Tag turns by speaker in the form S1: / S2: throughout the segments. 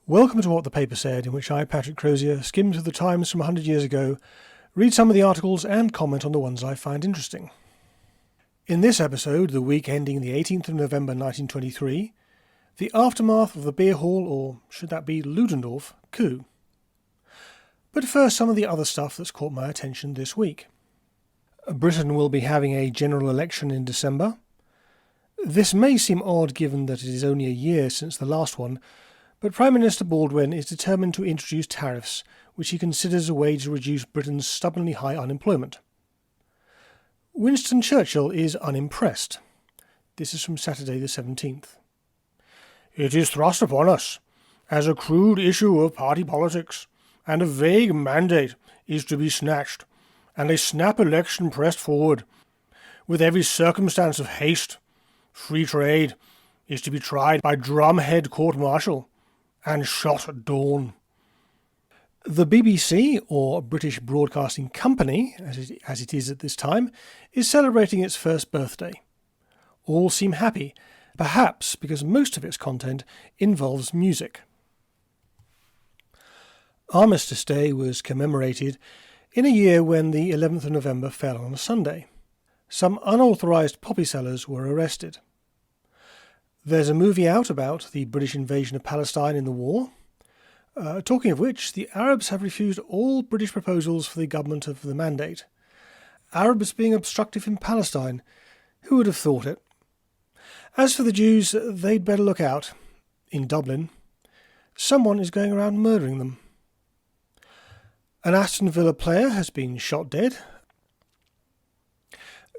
S1: Welcome to What the Paper Said, in which I, Patrick Crozier, skim through the Times from 100 years ago, read some of the articles and comment on the ones I find interesting. In this episode, the week ending the 18th of November 1923, the aftermath of the Beerhall, or should that be Ludendorff, coup. But first, some of the other stuff that's caught my attention this week. Britain will be having a general election in December. This may seem odd given that it is only a year since the last one, but Prime Minister Baldwin is determined to introduce tariffs, which he considers a way to reduce Britain's stubbornly high unemployment. Winston Churchill is unimpressed. This is from Saturday the 17th. It is thrust upon us as a crude issue of party politics, and a vague mandate is to be snatched, and a snap election pressed forward, with every circumstance of haste. Free trade is to be tried by drumhead court-martial, and shot at dawn. The BBC, or British Broadcasting Company, as it is at this time, is celebrating its first birthday. All seem happy, perhaps because most of its content involves music. Armistice Day was commemorated in a year when the 11th of November fell on a Sunday. Some unauthorised poppy sellers were arrested. There's a movie out about the British invasion of Palestine in the war. Talking of which, the Arabs have refused all British proposals for the government of the Mandate. Arabs being obstructive in Palestine. Who would have thought it? As for the Jews, they'd better look out. In Dublin, someone is going around murdering them. An Aston Villa player has been shot dead.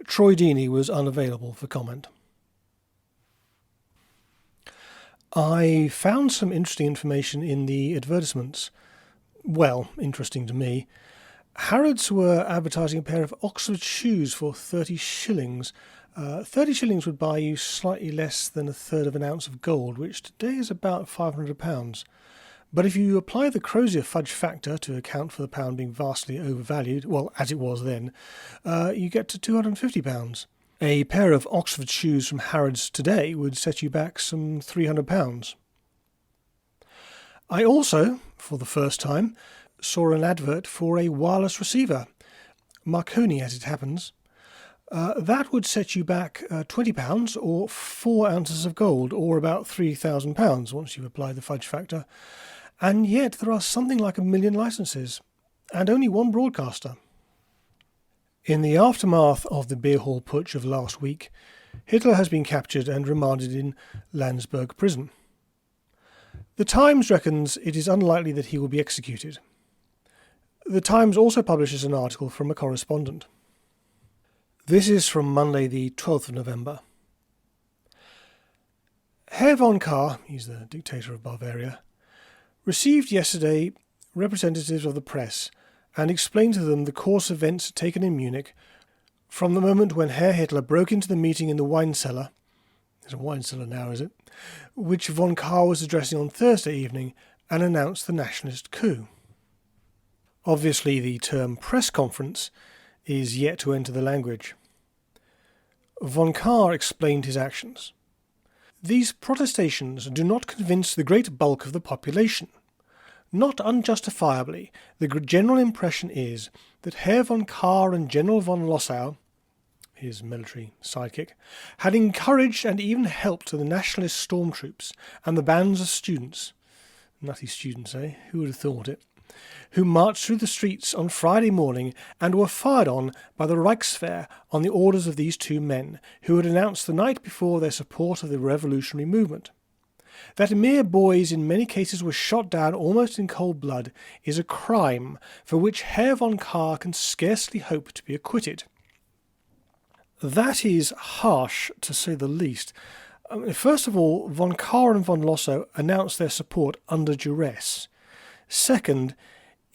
S1: Troy Deeney was unavailable for comment. I found some interesting information in the advertisements. Well, interesting to me. Harrods were advertising a pair of Oxford shoes for 30 shillings. 30 shillings would buy you slightly less than a third of an ounce of gold, which today is about £500. But if you apply the Crozier fudge factor to account for the pound being vastly overvalued, well, as it was then, you get to £250. A pair of Oxford shoes from Harrods today would set you back some £300. I also, for the first time, saw an advert for a wireless receiver, Marconi as it happens. That would set you back £20 or 4 ounces of gold, or about £3,000 once you apply the fudge factor. And yet there are something like 1 million licenses, and only one broadcaster. In the aftermath of the Beerhall Putsch of last week, Hitler has been captured and remanded in Landsberg prison. The Times reckons it is unlikely that he will be executed. The Times also publishes an article from a correspondent. This is from Monday the 12th of November. Herr von Kahr, he's the dictator of Bavaria, received yesterday representatives of the press and explained to them the course of events taken in Munich from the moment when Herr Hitler broke into the meeting in the wine cellar, there's a wine cellar now, is it, which von Kahr was addressing on Thursday evening, and announced the nationalist coup. Obviously the term press conference is yet to enter the language. Von Kahr explained his actions. These protestations do not convince the great bulk of the population. Not unjustifiably, the general impression is that Herr von Kahr and General von Lossow, his military sidekick, had encouraged and even helped the nationalist stormtroops and the bands of students, nutty students, eh? Who would have thought it? Who marched through the streets on Friday morning and were fired on by the Reichswehr on the orders of these two men, who had announced the night before their support of the revolutionary movement. That mere boys in many cases were shot down almost in cold blood is a crime for which Herr von Kahr can scarcely hope to be acquitted. That is harsh, to say the least. First of all, von Kahr and von Lossow announced their support under duress. Second,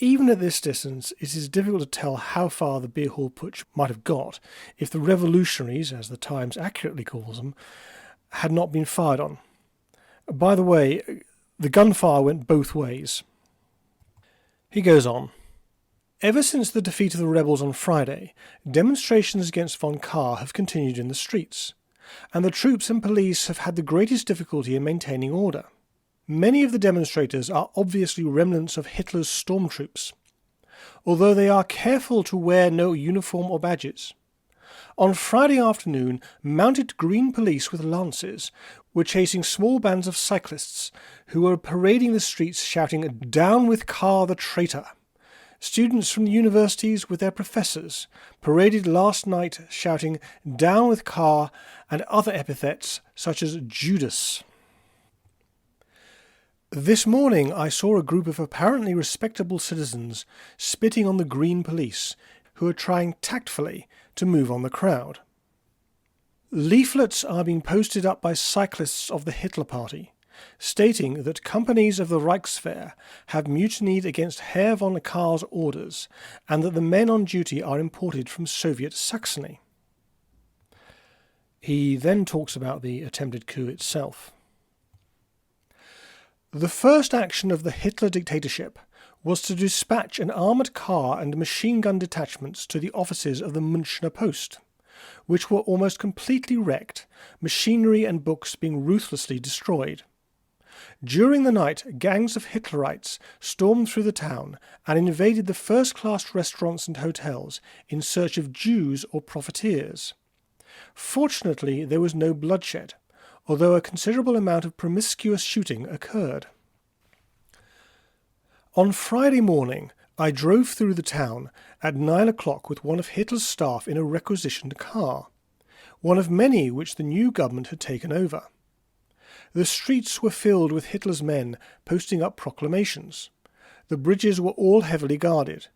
S1: even at this distance, it is difficult to tell how far the Beerhall Putsch might have got if the revolutionaries, as the Times accurately calls them, had not been fired on. By the way, the gunfire went both ways. He goes on. Ever since the defeat of the rebels on Friday, demonstrations against von Kahr have continued in the streets, and the troops and police have had the greatest difficulty in maintaining order. Many of the demonstrators are obviously remnants of Hitler's stormtroops, although they are careful to wear no uniform or badges. On Friday afternoon, mounted green police with lances were chasing small bands of cyclists who were parading the streets shouting, "Down with Carr the traitor!" Students from the universities with their professors paraded last night shouting, "Down with Carr," and other epithets such as Judas. This morning I saw a group of apparently respectable citizens spitting on the green police, who are trying tactfully to move on the crowd. Leaflets are being posted up by cyclists of the Hitler Party, stating that companies of the Reichswehr have mutinied against Herr von Kahr's orders, and that the men on duty are imported from Soviet Saxony. He then talks about the attempted coup itself. The first action of the Hitler dictatorship was to dispatch an armoured car and machine gun detachments to the offices of the Münchner Post, which were almost completely wrecked, machinery and books being ruthlessly destroyed. During the night, gangs of Hitlerites stormed through the town and invaded the first-class restaurants and hotels in search of Jews or profiteers. Fortunately, there was no bloodshed, although a considerable amount of promiscuous shooting occurred. On Friday morning, I drove through the town at 9 o'clock with one of Hitler's staff in a requisitioned car, one of many which the new government had taken over. The streets were filled with Hitler's men posting up proclamations. The bridges were all heavily guarded,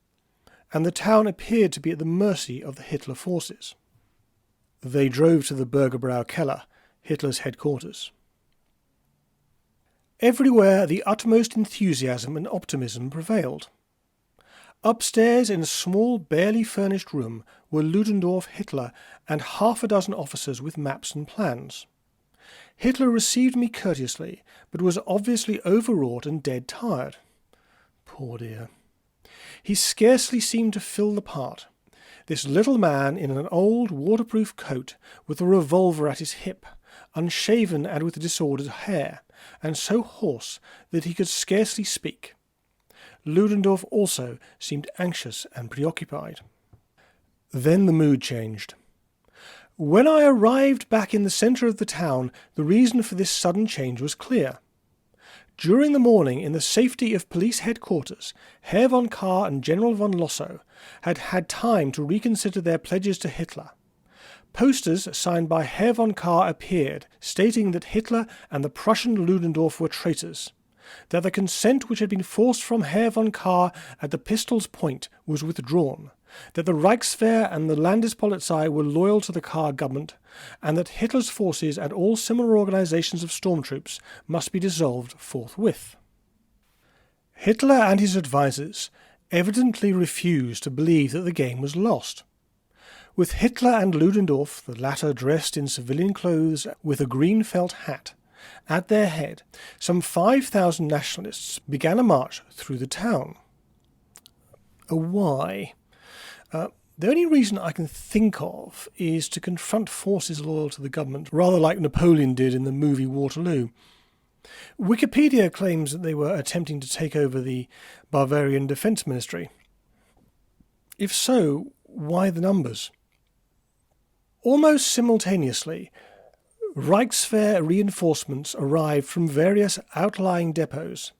S1: and the town appeared to be at the mercy of the Hitler forces. They drove to the Bürgerbrau Keller, Hitler's headquarters. Everywhere the utmost enthusiasm and optimism prevailed. Upstairs in a small, barely furnished room were Ludendorff, Hitler, and half a dozen officers with maps and plans. Hitler received me courteously, but was obviously overwrought and dead tired. Poor dear. He scarcely seemed to fill the part. This little man in an old waterproof coat with a revolver at his hip, unshaven and with disordered hair, and so hoarse that he could scarcely speak. Ludendorff also seemed anxious and preoccupied. Then the mood changed. When I arrived back in the centre of the town, the reason for this sudden change was clear. During the morning, in the safety of police headquarters, Herr von Kahr and General von Lossow had had time to reconsider their pledges to Hitler. Posters signed by Herr von Kahr appeared, stating that Hitler and the Prussian Ludendorff were traitors, that the consent which had been forced from Herr von Kahr at the pistol's point was withdrawn, that the Reichswehr and the Landespolizei were loyal to the Kahr government, and that Hitler's forces and all similar organizations of stormtroops must be dissolved forthwith. Hitler and his advisers evidently refused to believe that the game was lost. With Hitler and Ludendorff, the latter dressed in civilian clothes with a green felt hat, at their head, some 5,000 nationalists began a march through the town. Why? The only reason I can think of is to confront forces loyal to the government, rather like Napoleon did in the movie Waterloo. Wikipedia claims that they were attempting to take over the Bavarian Defence Ministry. If so, why the numbers? Almost simultaneously, Reichswehr reinforcements arrived from various outlying depots.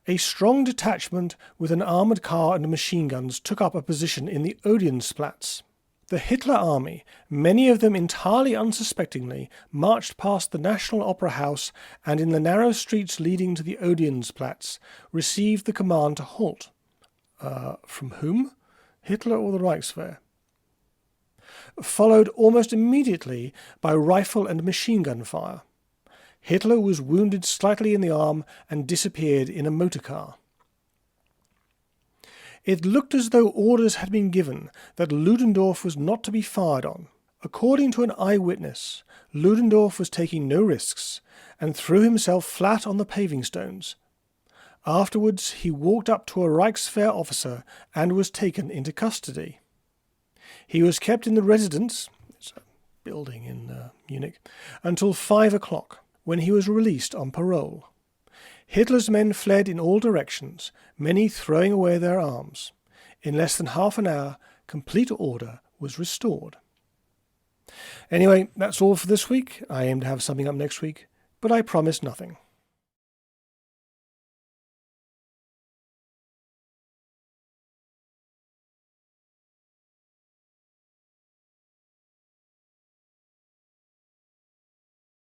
S1: A strong detachment with an armoured car and machine guns took up a position in the Odeonsplatz. The Hitler army, many of them entirely unsuspectingly, marched past the National Opera House and in the narrow streets leading to the Odeonsplatz received the command to halt. From whom? Hitler or the Reichswehr? Followed almost immediately by rifle and machine gun fire. Hitler was wounded slightly in the arm and disappeared in a motor car. It looked as though orders had been given that Ludendorff was not to be fired on. According to an eyewitness, Ludendorff was taking no risks and threw himself flat on the paving stones. Afterwards, he walked up to a Reichswehr officer and was taken into custody. He was kept in the residence, it's a building in Munich, until 5 o'clock, when he was released on parole. Hitler's men fled in all directions, many throwing away their arms. In less than half an hour, complete order was restored. Anyway, that's all for this week. I aim to have something up next week, but I promise nothing.